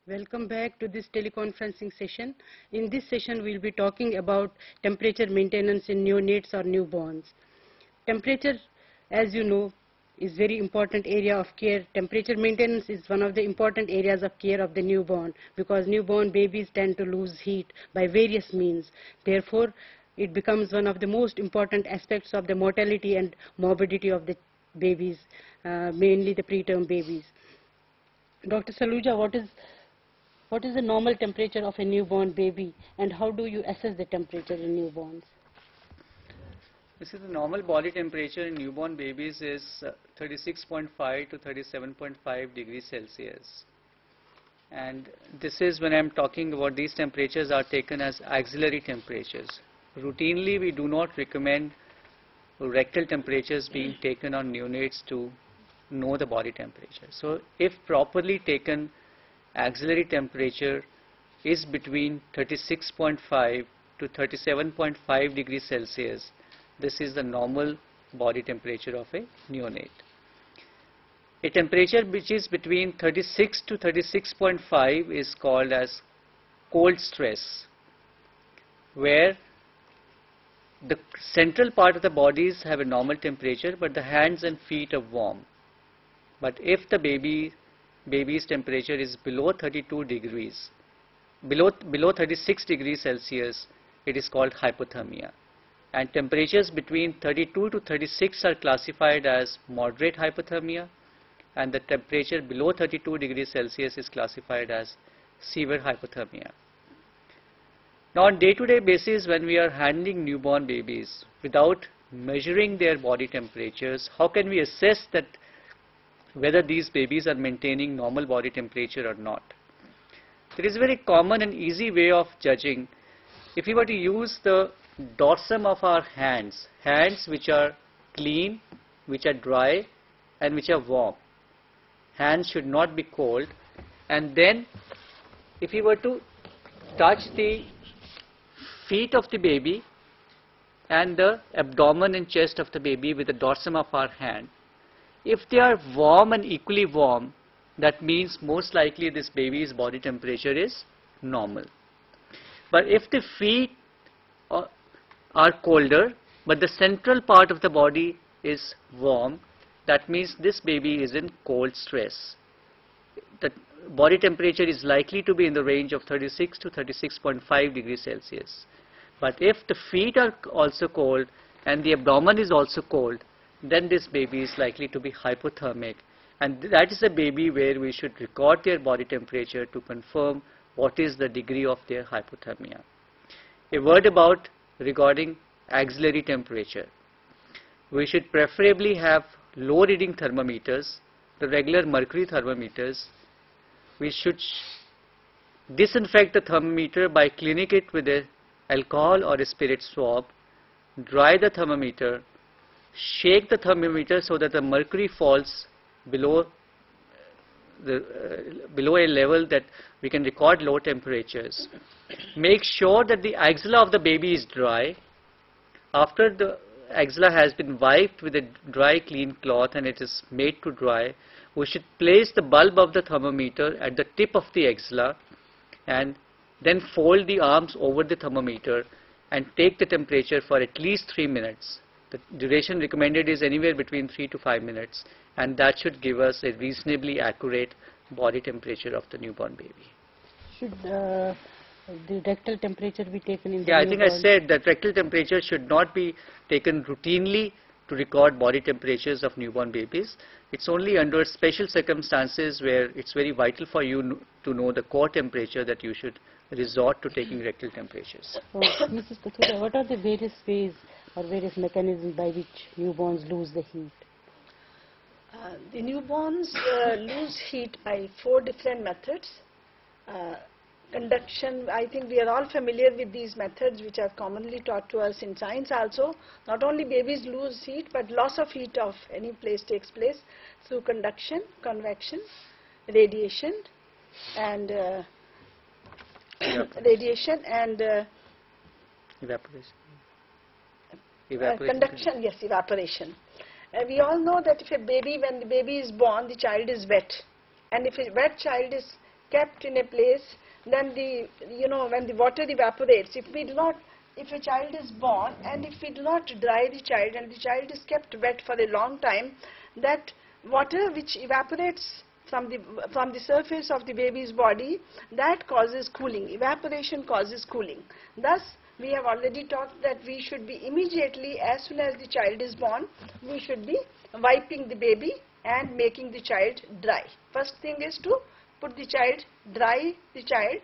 Welcome back to this teleconferencing session. In this session, we will be talking about temperature maintenance in neonates or newborns. Temperature, as you know, is very important area of care. Temperature maintenance is one of the important areas of care of the newborn because newborn babies tend to lose heat by various means. Therefore, it becomes one of the most important aspects of the mortality and morbidity of the babies, mainly the preterm babies. Dr. Saluja, what is the normal temperature of a newborn baby and how do you assess the temperature in newborns? This is the normal body temperature in newborn babies is 36.5 to 37.5 degrees Celsius. And this is when I'm talking about these temperatures are taken as auxiliary temperatures. Routinely, we do not recommend rectal temperatures being taken on neonates to know the body temperature. So if properly taken, auxiliary temperature is between 36.5 to 37.5 degrees Celsius. This is the normal body temperature of a neonate. A temperature which is between 36 to 36.5 is called as cold stress, where the central part of the bodies have a normal temperature but the hands and feet are warm. But if the baby's temperature is below 32 degrees, below 36 degrees Celsius, it is called hypothermia. And temperatures between 32 to 36 are classified as moderate hypothermia, and the temperature below 32 degrees Celsius is classified as severe hypothermia. Now on day-to-day basis, when we are handling newborn babies without measuring their body temperatures, how can we assess that whether these babies are maintaining normal body temperature or not? There is a very common and easy way of judging. If we were to use the dorsum of our hands which are clean, which are dry and which are warm. Hands should not be cold. And then if we were to touch the feet of the baby and the abdomen and chest of the baby with the dorsum of our hand, if they are warm and equally warm, that means most likely this baby's body temperature is normal. But if the feet are colder, but the central part of the body is warm, that means this baby is in cold stress. The body temperature is likely to be in the range of 36 to 36.5 degrees Celsius. But if the feet are also cold and the abdomen is also cold, then this baby is likely to be hypothermic. And that is a baby where we should record their body temperature to confirm what is the degree of their hypothermia. A word about regarding auxiliary temperature. We should preferably have low reading thermometers, the regular mercury thermometers. We should disinfect the thermometer by cleaning it with a alcohol or a spirit swab, dry the thermometer, shake the thermometer so that the mercury falls below a level that we can record low temperatures. Make sure that the axilla of the baby is dry. After the axilla has been wiped with a dry clean cloth and it is made to dry, we should place the bulb of the thermometer at the tip of the axilla and then fold the arms over the thermometer and take the temperature for at least 3 minutes. The duration recommended is anywhere between 3 to 5 minutes, and that should give us a reasonably accurate body temperature of the newborn baby. Should the rectal temperature be taken in the Yeah, I newborn? think I said that rectal temperature should not be taken routinely to record body temperatures of newborn babies. It's only under special circumstances where it's very vital for you to know the core temperature that you should resort to taking rectal temperatures. So, Mrs. Kathuria, what are the various ways or various mechanisms by which newborns lose the heat? The newborns lose heat by 4 different methods. Conduction, I think we are all familiar with these methods which are commonly taught to us in science also. Not only babies lose heat, but loss of heat of any place takes place through conduction, convection, radiation and Evaporation. Conduction, yes, evaporation. We all know that if a baby, when the baby is born, the child is wet. And if a wet child is kept in a place, then when the water evaporates, if a child is born and if we do not dry the child and the child is kept wet for a long time, that water which evaporates from the surface of the baby's body, that causes cooling. Evaporation causes cooling. Thus, we have already talked that we should be immediately, as soon as the child is born, we should be wiping the baby and making the child dry. First thing is to dry the child,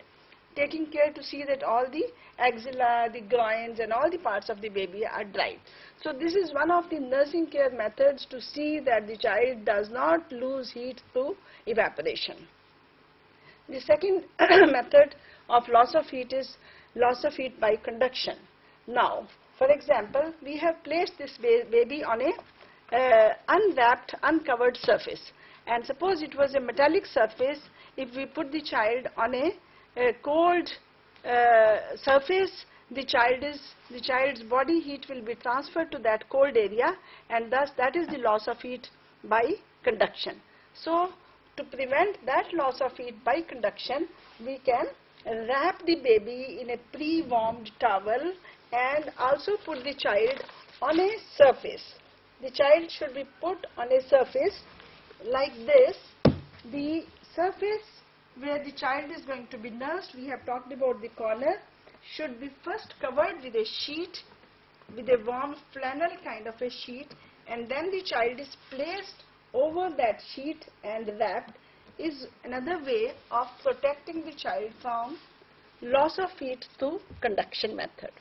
taking care to see that all the axilla, the groins and all the parts of the baby are dry. So this is one of the nursing care methods to see that the child does not lose heat through evaporation. The second method of loss of heat is loss of heat by conduction. Now, for example, we have placed this baby on a unwrapped, uncovered surface, and suppose it was a metallic surface. If we put the child on a cold surface, the child's body heat will be transferred to that cold area, and thus that is the loss of heat by conduction. So, to prevent that loss of heat by conduction, we can wrap the baby in a pre-warmed towel and also put the child on a surface. The child should be put on a surface like this. The surface where the child is going to be nursed, we have talked about the corner, should be first covered with a sheet, with a warm flannel kind of a sheet, and then the child is placed over that sheet and wrapped. Is another way of protecting the child from loss of heat through conduction method.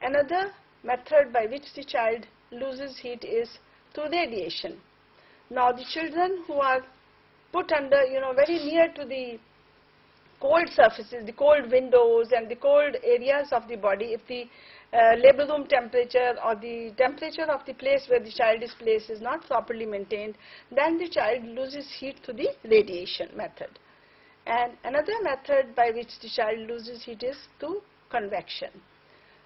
Another method by which the child loses heat is through radiation. Now the children who are put under, very near to the cold surfaces, the cold windows and the cold areas of the body, if the labor room temperature or the temperature of the place where the child is placed is not properly maintained, then the child loses heat through the radiation method. And another method by which the child loses heat is through convection.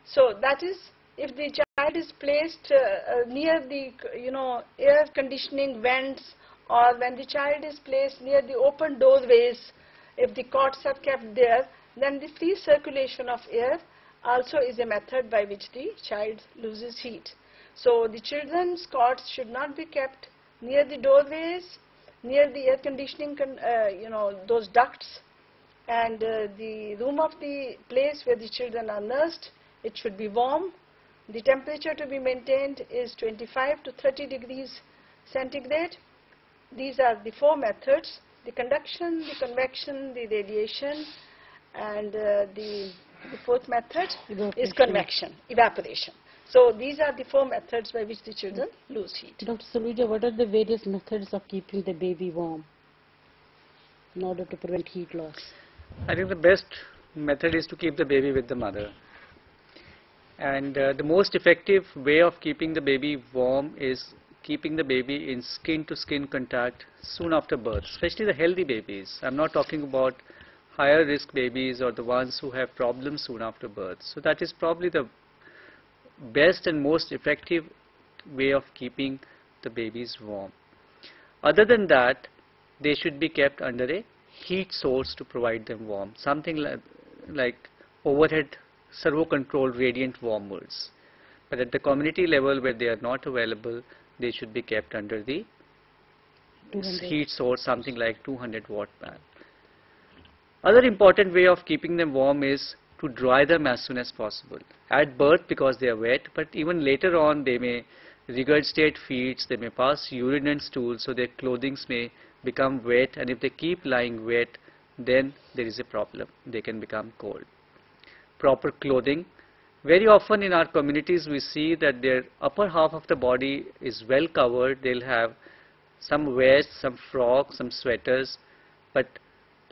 So that is, if the child is placed near the air conditioning vents, or when the child is placed near the open doorways, if the cots are kept there, then the free circulation of air also is a method by which the child loses heat. So the children's cots should not be kept near the doorways, near the air conditioning, those ducts, and the room of the place where the children are nursed, it should be warm. The temperature to be maintained is 25 to 30 degrees centigrade. These are the four methods: the conduction, the convection, the radiation, and the fourth method is convection, evaporation. So these are the four methods by which the children lose heat. Dr. Saluja, what are the various methods of keeping the baby warm in order to prevent heat loss? I think the best method is to keep the baby with the mother. And the most effective way of keeping the baby warm is keeping the baby in skin-to-skin contact soon after birth, especially the healthy babies. I'm not talking about higher risk babies or the ones who have problems soon after birth. So that is probably the best and most effective way of keeping the babies warm. Other than that, they should be kept under a heat source to provide them warmth, something like overhead servo-controlled radiant warmers. But at the community level where they are not available, they should be kept under the heat source, something like 200 watt pan. Other important way of keeping them warm is to dry them as soon as possible. At birth, because they are wet, but even later on they may regurgitate feeds, they may pass urine and stool, so their clothing may become wet, and if they keep lying wet, then there is a problem. They can become cold. Proper clothing. Very often in our communities we see that their upper half of the body is well covered. They'll have some vests, some frocks, some sweaters, but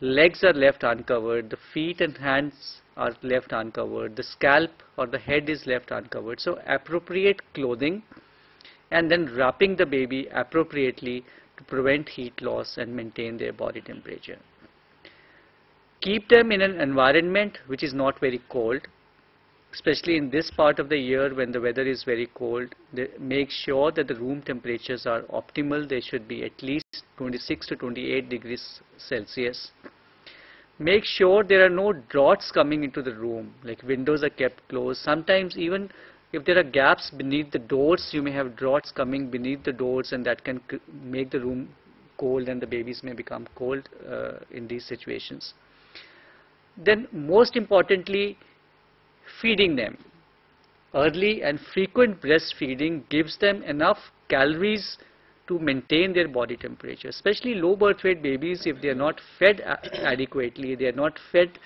legs are left uncovered, the feet and hands are left uncovered, the scalp or the head is left uncovered. So appropriate clothing, and then wrapping the baby appropriately to prevent heat loss and maintain their body temperature. Keep them in an environment which is not very cold, especially in this part of the year when the weather is very cold. Make sure that the room temperatures are optimal. They should be at least 26 to 28 degrees Celsius. Make sure there are no draughts coming into the room, like windows are kept closed. Sometimes even if there are gaps beneath the doors, you may have draughts coming beneath the doors, and that can make the room cold, and the babies may become cold in these situations. Then most importantly, feeding them. Early and frequent breastfeeding gives them enough calories to maintain their body temperature, especially low birth weight babies. If they are not fed adequately, they are not fed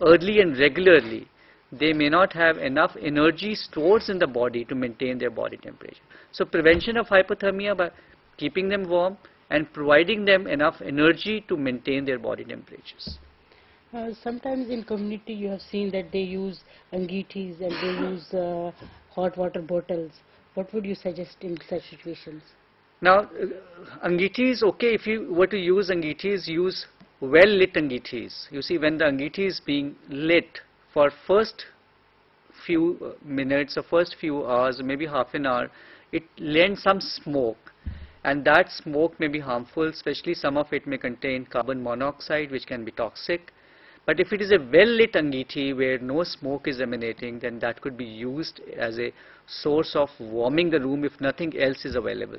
early and regularly, they may not have enough energy stores in the body to maintain their body temperature. So prevention of hypothermia by keeping them warm and providing them enough energy to maintain their body temperatures. Sometimes in community you have seen that they use angitis and they use hot water bottles. What would you suggest in such situations? Now, angiti is okay. If you were to use angitis, use well-lit angitis. You see, when the angiti is being lit for first few minutes or first few hours, or maybe half an hour, it lends some smoke. And that smoke may be harmful, especially some of it may contain carbon monoxide, which can be toxic. But if it is a well-lit angiti where no smoke is emanating, then that could be used as a source of warming the room if nothing else is available.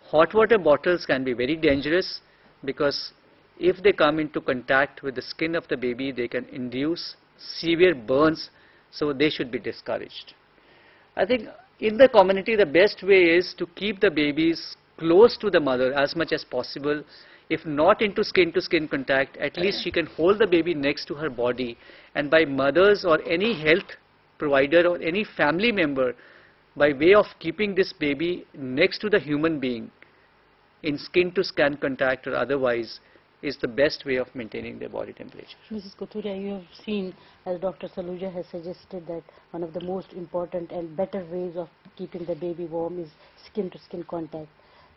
Hot water bottles can be very dangerous because if they come into contact with the skin of the baby, they can induce severe burns, so they should be discouraged. I think in the community, the best way is to keep the babies close to the mother as much as possible. If not into skin-to-skin contact, at least she can hold the baby next to her body, and by mothers or any health provider or any family member, by way of keeping this baby next to the human being in skin-to-skin contact or otherwise, is the best way of maintaining their body temperature. Mrs. Koturia, you have seen, as Dr. Saluja has suggested, that one of the most important and better ways of keeping the baby warm is skin-to-skin contact.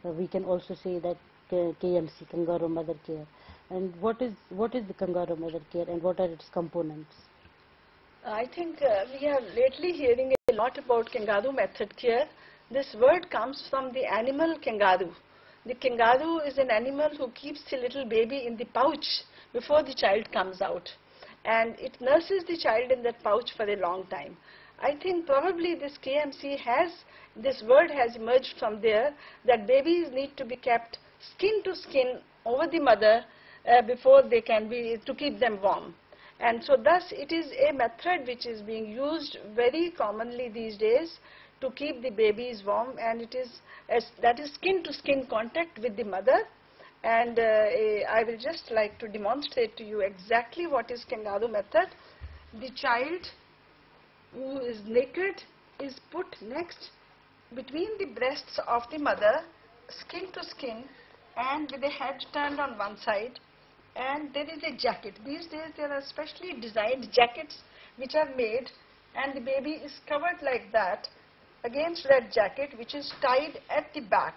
We can also say that KMC, Kangaroo Mother Care. And what is the Kangaroo Mother Care and what are its components? I think we are lately hearing a lot about kangaroo method care. This word comes from the animal kangaroo. The kangaroo is an animal who keeps the little baby in the pouch before the child comes out, and it nurses the child in that pouch for a long time. I think probably this KMC this word has emerged from there, that babies need to be kept skin to skin over the mother before they can be, to keep them warm. And so thus it is a method which is being used very commonly these days to keep the babies warm, and it is that is skin to skin contact with the mother. And I will just like to demonstrate to you exactly what is kangaroo method. The child who is naked is put next between the breasts of the mother, skin to skin, and with the head turned on one side, and there is a jacket. These days there are specially designed jackets which are made, and the baby is covered like that against that jacket, which is tied at the back.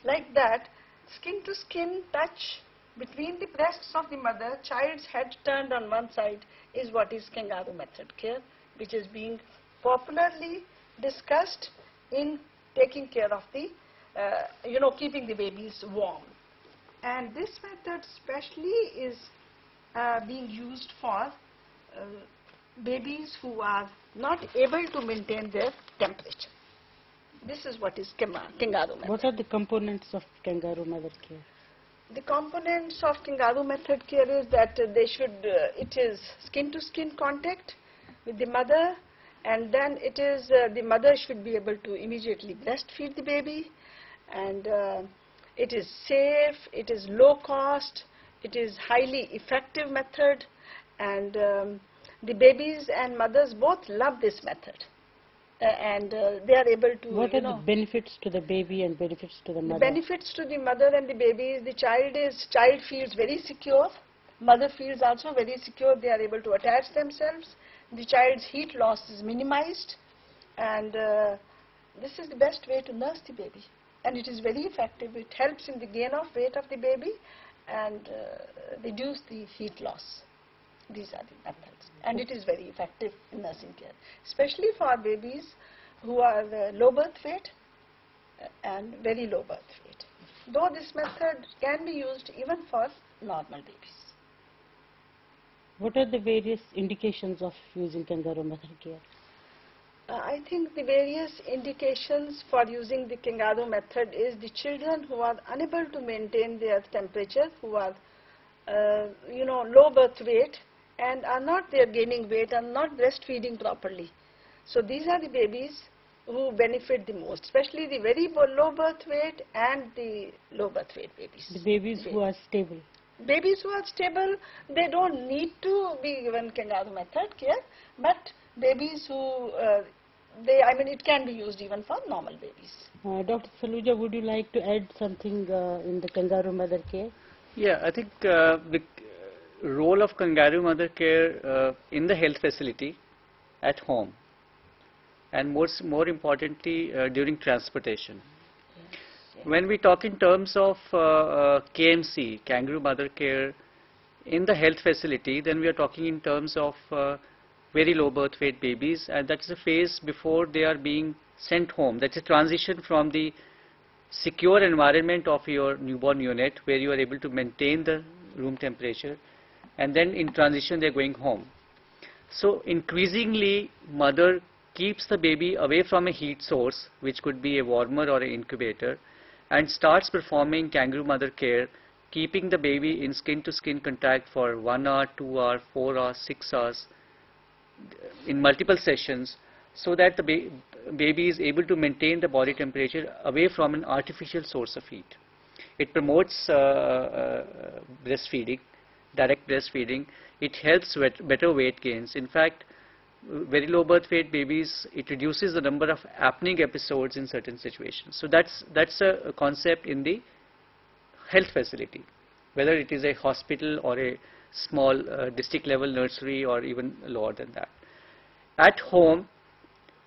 Like that, skin to skin touch between the breasts of the mother, child's head turned on one side, is what is kangaroo method care, which is being popularly discussed in taking care of the, keeping the babies warm. And this method specially is being used for babies who are not able to maintain their temperature. This is what is kangaroo method. What are the components of kangaroo mother care? The components of kangaroo method care is that it is skin to skin contact with the mother, and then it is the mother should be able to immediately breastfeed the baby, and it is safe, it is low cost, it is highly effective method, and the babies and mothers both love this method. And they are able to, What are the benefits to the baby and benefits to the mother? The benefits to the mother and the baby is the child feels very secure, mother feels also very secure, they are able to attach themselves, the child's heat loss is minimized, and this is the best way to nurse the baby. And it is very effective. It helps in the gain of weight of the baby and reduce the heat loss. These are the methods, and it is very effective in nursing care, especially for babies who are low birth weight and very low birth weight. Though this method can be used even for normal babies. What are the various indications of using kangaroo mother care? I think the various indications for using the kangaroo method is the children who are unable to maintain their temperature, who are low birth weight and are not there gaining weight and not breastfeeding properly. So these are the babies who benefit the most, especially the very low birth weight and the low birth weight babies. The babies who are stable. Babies who are stable, they don't need to be given kangaroo method care, but babies who, it can be used even for normal babies. Dr. Saluja, would you like to add something in the kangaroo mother care? Yeah, I think the role of kangaroo mother care in the health facility at home, and more importantly during transportation. Yes. When we talk in terms of KMC, kangaroo mother care, in the health facility, then we are talking in terms of very low birth weight babies, and that is a phase before they are being sent home. That's a transition from the secure environment of your newborn unit where you are able to maintain the room temperature, and then in transition they are going home. So increasingly mother keeps the baby away from a heat source, which could be a warmer or an incubator, and starts performing kangaroo mother care, keeping the baby in skin to skin contact for 1 hour, 2 hours, 4 hours, 6 hours in multiple sessions, so that the baby is able to maintain the body temperature away from an artificial source of heat. It promotes breastfeeding, direct breastfeeding. It helps with better weight gains. In fact, very low birth weight babies, it reduces the number of apneic episodes in certain situations. So that's a concept in the health facility, whether it is a hospital or a small district level nursery or even lower than that. At home,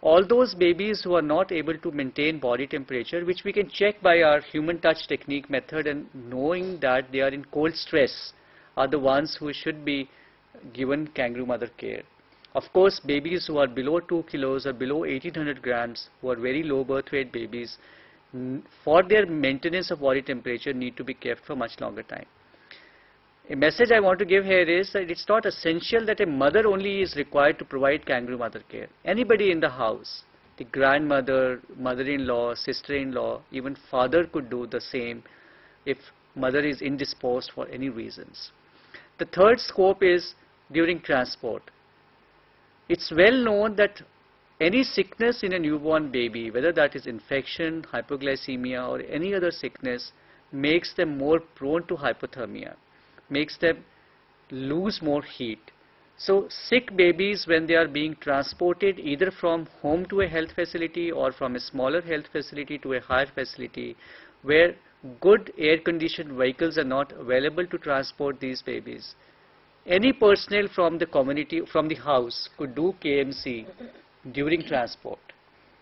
all those babies who are not able to maintain body temperature, which we can check by our human touch technique method, and knowing that they are in cold stress, are the ones who should be given kangaroo mother care. Of course, babies who are below 2 kilos or below 1800 grams, who are very low birth weight babies, for their maintenance of body temperature need to be kept for much longer time. A message I want to give here is that it's not essential that a mother only is required to provide kangaroo mother care. Anybody in the house, the grandmother, mother-in-law, sister-in-law, even father could do the same if mother is indisposed for any reasons. The third scope is during transport. It's well known that any sickness in a newborn baby, whether that is infection, hypoglycemia or any other sickness, makes them more prone to hypothermia, makes them lose more heat. So sick babies, when they are being transported either from home to a health facility or from a smaller health facility to a higher facility, where good air-conditioned vehicles are not available to transport these babies, any personnel from the community, from the house, could do KMC during transport,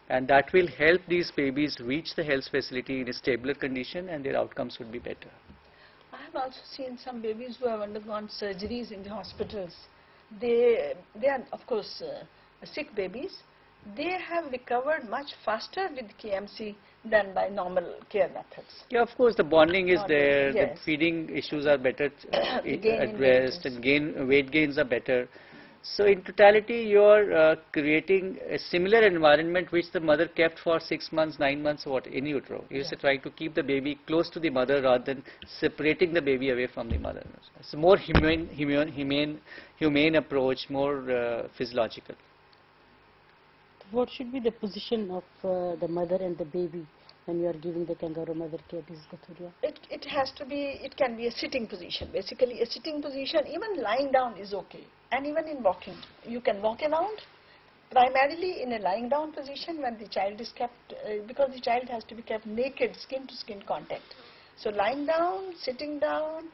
and that will help these babies reach the health facility in a stabler condition, and their outcomes would be better. I have also seen some babies who have undergone surgeries in the hospitals. They are, of course, sick babies. They have recovered much faster with KMC than by normal care methods. Yeah, of course, the bonding is there, Yes. the feeding issues are better gain in addressed, weight and weight gains are better. So in totality, you are creating a similar environment which the mother kept for 6 months, 9 months, in utero. You're trying to keep the baby close to the mother rather than separating the baby away from the mother. It's a more humane approach, more physiological. What should be the position of the mother and the baby when you are giving the kangaroo mother care, Ms. Gathuria? It has to be, it can be a sitting position. Basically a sitting position, even lying down is okay. And even in walking, you can walk around primarily in a lying down position when the child is kept, because the child has to be kept naked, skin to skin contact. So lying down, sitting down,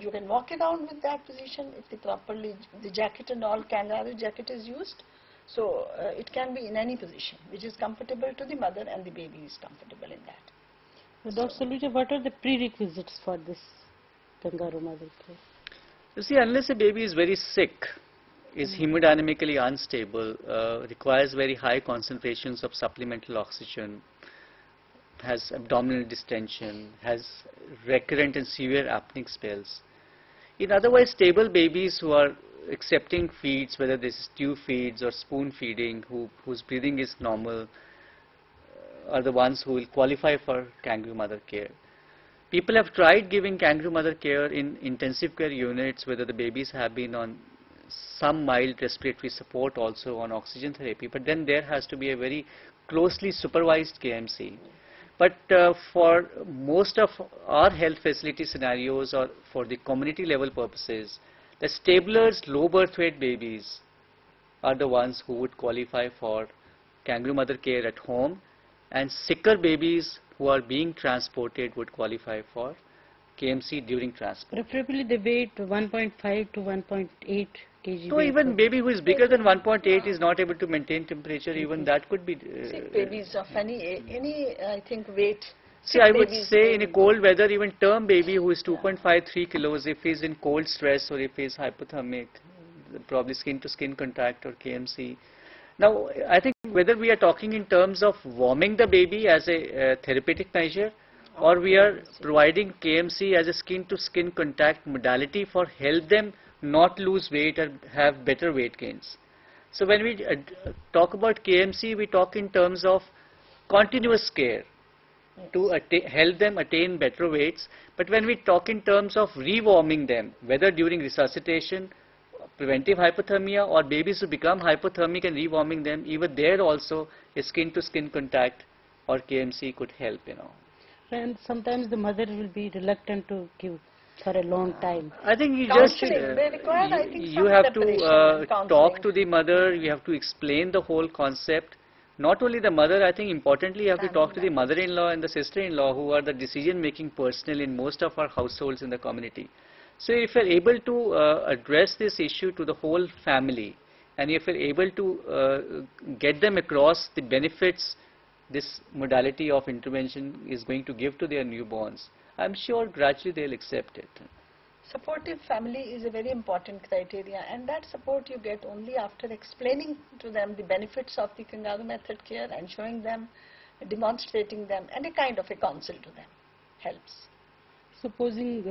you can walk around with that position if the jacket and all, kangaroo jacket is used. So it can be in any position which is comfortable to the mother, and the baby is comfortable in that. So, Dr. Saluja, what are the prerequisites for this kangaroo mother care? You see, unless a baby is very sick, is hemodynamically unstable, requires very high concentrations of supplemental oxygen, has abdominal distension, has recurrent and severe apneic spells. In otherwise stable babies who are accepting feeds, whether this is tube feeds or spoon feeding, whose breathing is normal, are the ones who will qualify for kangaroo mother care. People have tried giving kangaroo mother care in intensive care units, whether the babies have been on some mild respiratory support, also on oxygen therapy, but then there has to be a very closely supervised KMC. But for most of our health facility scenarios or for the community level purposes, the stablers, low birth weight babies are the ones who would qualify for kangaroo mother care at home, and sicker babies who are being transported would qualify for KMC during transport. Preferably they weight 1.5 to 1.8 kg. So weight even for- baby who is bigger than 1.8 is not able to maintain temperature, even that could be. Sick babies of any I think weight. See, sick I would babies say may in a be- cold weather, even term baby who is 2.53 kilos, if he is in cold stress or if he is hypothermic, probably skin to skin contact or KMC. Now, I think whether we are talking in terms of warming the baby as a therapeutic measure, or we are providing KMC as a skin to skin contact modality for help them not lose weight or have better weight gains. So when we talk about KMC, we talk in terms of continuous care to help them attain better weights. But when we talk in terms of rewarming them, whether during resuscitation, preventive hypothermia, or babies who become hypothermic and rewarming them, even there also a skin to skin contact or KMC could help, And sometimes the mother will be reluctant to give for a long time. I think you just Counseling, they require, I think, you some have preparation to and talk counseling. to the mother. You have to explain the whole concept. Not only the mother, I think importantly you have to Family talk to the members. mother-in-law and the sister-in-law, who are the decision-making personnel in most of our households in the community. So if you're able to address this issue to the whole family, and if you're able to get them across the benefits this modality of intervention is going to give to their newborns, I'm sure gradually they'll accept it. Supportive family is a very important criteria, and that support you get only after explaining to them the benefits of the Kangaroo method care and showing them, demonstrating them, and a kind of a counsel to them helps. Supposing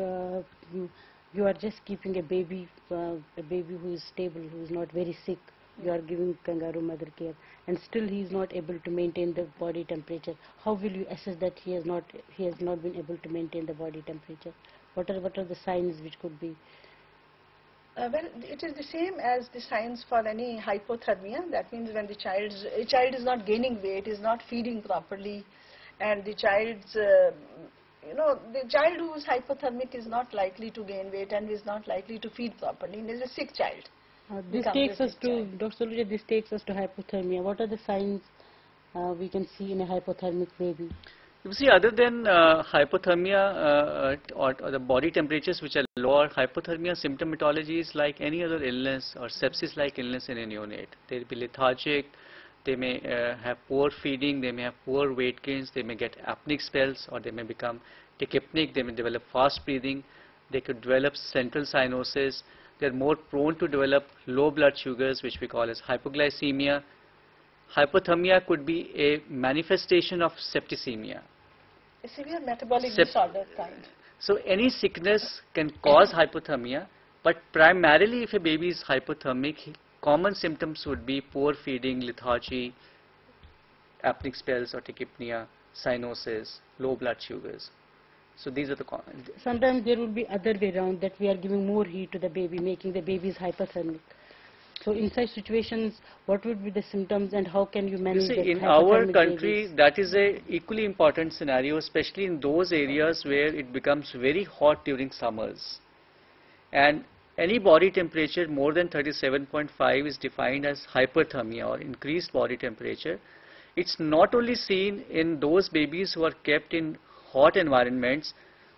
you are just keeping a baby who is stable, who is not very sick, you are giving kangaroo mother care, and still he is not able to maintain the body temperature. How will you assess that he has not been able to maintain the body temperature? What are the signs which could be? Well, it is the same as the signs for any hypothermia. That means when the child is not gaining weight, is not feeding properly, and the child's the child who is hypothermic is not likely to gain weight and is not likely to feed properly. And is a sick child. This Becomes takes a us sick to, child. Dr. Soluja, this takes us to hypothermia. What are the signs we can see in a hypothermic baby? You see, other than hypothermia or the body temperatures which are lower, hypothermia symptomatology is like any other illness or sepsis-like illness in a neonate. They'll be lethargic, they may have poor feeding, they may have poor weight gains, they may get apneic spells, or they may become tachypneic, they may develop fast breathing, they could develop central cyanosis, they're more prone to develop low blood sugars, which we call as hypoglycemia. Hypothermia could be a manifestation of septicemia. A severe metabolic Sep- disorder kind. So any sickness can cause hypothermia, but primarily if a baby is hypothermic, common symptoms would be poor feeding, lethargy, apneic spells or tachypnea, cyanosis, low blood sugars. So these are the common. Sometimes there will be other way around, that we are giving more heat to the baby, making the babies hypothermic. So in such situations, what would be the symptoms and how can you You manage see, that in our hypothermic country, babies? that is a equally important scenario, especially in those areas where it becomes very hot during summers. And any body temperature more than 37.5 is defined as hyperthermia or increased body temperature. It's not only seen in those babies who are kept in hot environments.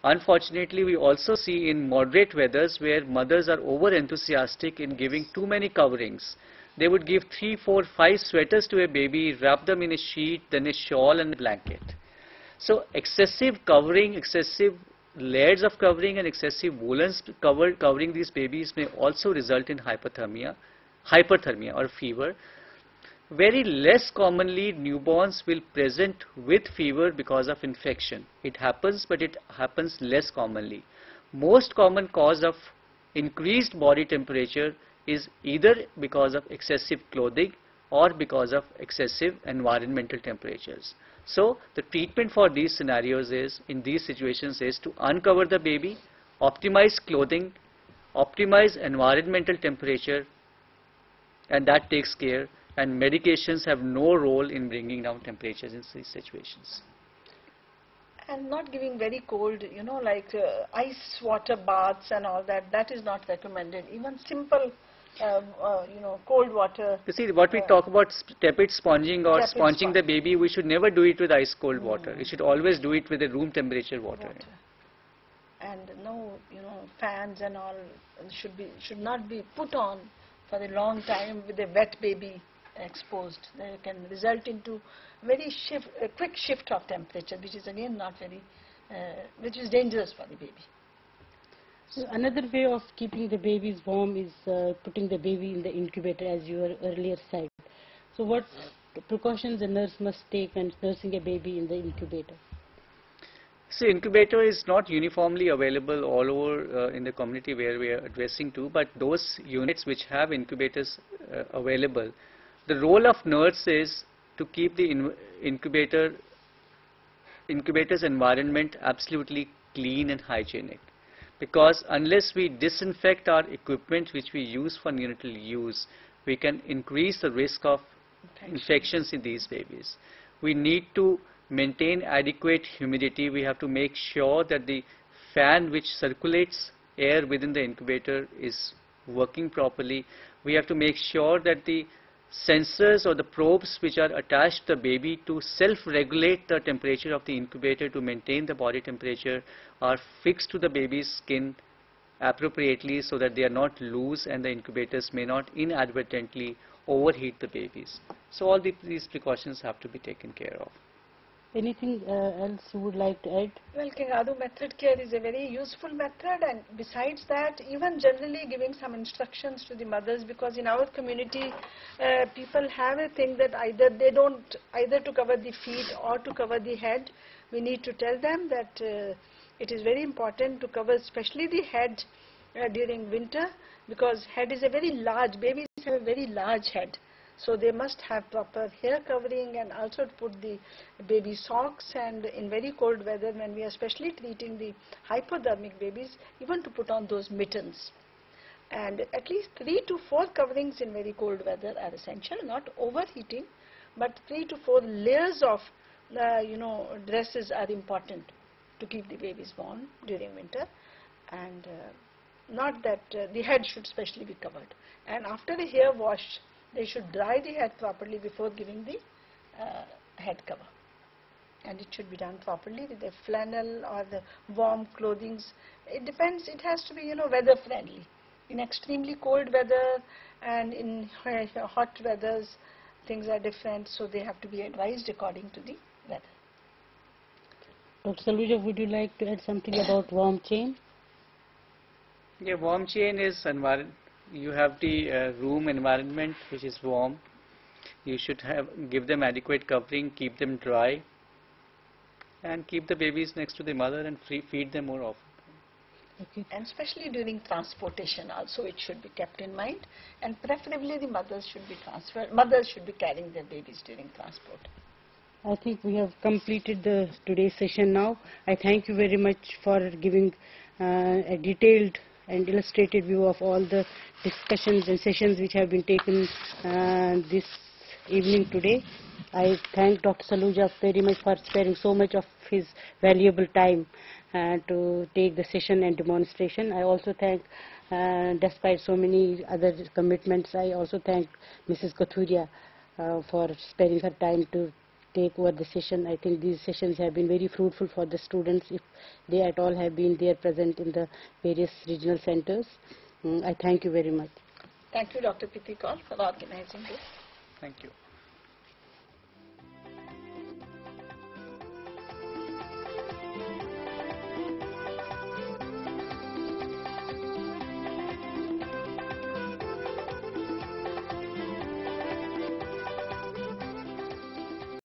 Unfortunately, we also see in moderate weathers where mothers are over enthusiastic in giving too many coverings. They would give 3, 4, 5 sweaters to a baby, wrap them in a sheet, then a shawl and a blanket. So excessive covering, excessive layers of covering and excessive woolens covering these babies may also result in hypothermia or fever. Very less commonly newborns will present with fever because of infection. It happens, but it happens less commonly. Most common cause of increased body temperature is either because of excessive clothing or because of excessive environmental temperatures. So the treatment for these scenarios is, in these situations, is to uncover the baby, optimize clothing, optimize environmental temperature, and that takes care, and medications have no role in bringing down temperatures in these situations. And not giving very cold, like ice water baths and all that, that is not recommended. Even simple, cold water. You see, what we talk about tepid sponging or Tepid sponging the baby, we should never do it with ice cold water. We should always do it with a room temperature water. And no, fans and all should not be put on for a long time with a wet baby exposed. They can result into a quick shift of temperature, which is again not very, which is dangerous for the baby. So another way of keeping the babies warm is putting the baby in the incubator, as you were earlier said. So what precautions a nurse must take when nursing a baby in the incubator? So incubator is not uniformly available all over in the community where we are addressing to, but those units which have incubators available, the role of nurse is to keep the incubator's environment absolutely clean and hygienic. Because unless we disinfect our equipment which we use for neonatal use, we can increase the risk of infections in these babies. We need to maintain adequate humidity. We have to make sure that the fan which circulates air within the incubator is working properly. We have to make sure that the sensors or the probes which are attached to the baby to self-regulate the temperature of the incubator to maintain the body temperature are fixed to the baby's skin appropriately, so that they are not loose and the incubators may not inadvertently overheat the babies. So all these precautions have to be taken care of. Anything else you would like to add? Well, Kangaroo method care is a very useful method, and besides that, even generally giving some instructions to the mothers, because in our community, people have a thing that either to cover the feet or to cover the head. We need to tell them that it is very important to cover especially the head during winter, because head is a very large, babies have a very large head. So they must have proper hair covering, and also to put the baby socks, and in very cold weather when we are especially treating the hypothermic babies, even to put on those mittens. And at least 3 to 4 coverings in very cold weather are essential, not overheating, but 3 to 4 layers of dresses are important to keep the babies warm during winter. And not that the head should especially be covered. And after the hair wash, they should dry the head properly before giving the head cover. And it should be done properly with a flannel or the warm clothings. It depends, it has to be, weather friendly. In extremely cold weather and in hot weathers, things are different, so they have to be advised according to the weather. Dr. Saluja, would you like to add something about warm chain? Yeah, warm chain is you have the room environment which is warm. You should give them adequate covering, keep them dry, and keep the babies next to the mother and feed them more often. Okay. And especially during transportation also it should be kept in mind, and preferably the mothers should be carrying their babies during transport. I think we have completed today's session now. I thank you very much for giving a detailed and illustrated view of all the discussions and sessions which have been taken this evening today. I thank Dr. Saluja very much for sparing so much of his valuable time to take the session and demonstration. I also thank, despite so many other commitments, I also thank Mrs. Kathuria for sparing her time to take over the session. I think these sessions have been very fruitful for the students, if they at all have been there present in the various regional centers. I thank you very much. Thank you, Dr. Pitikal, for organizing this. Thank you.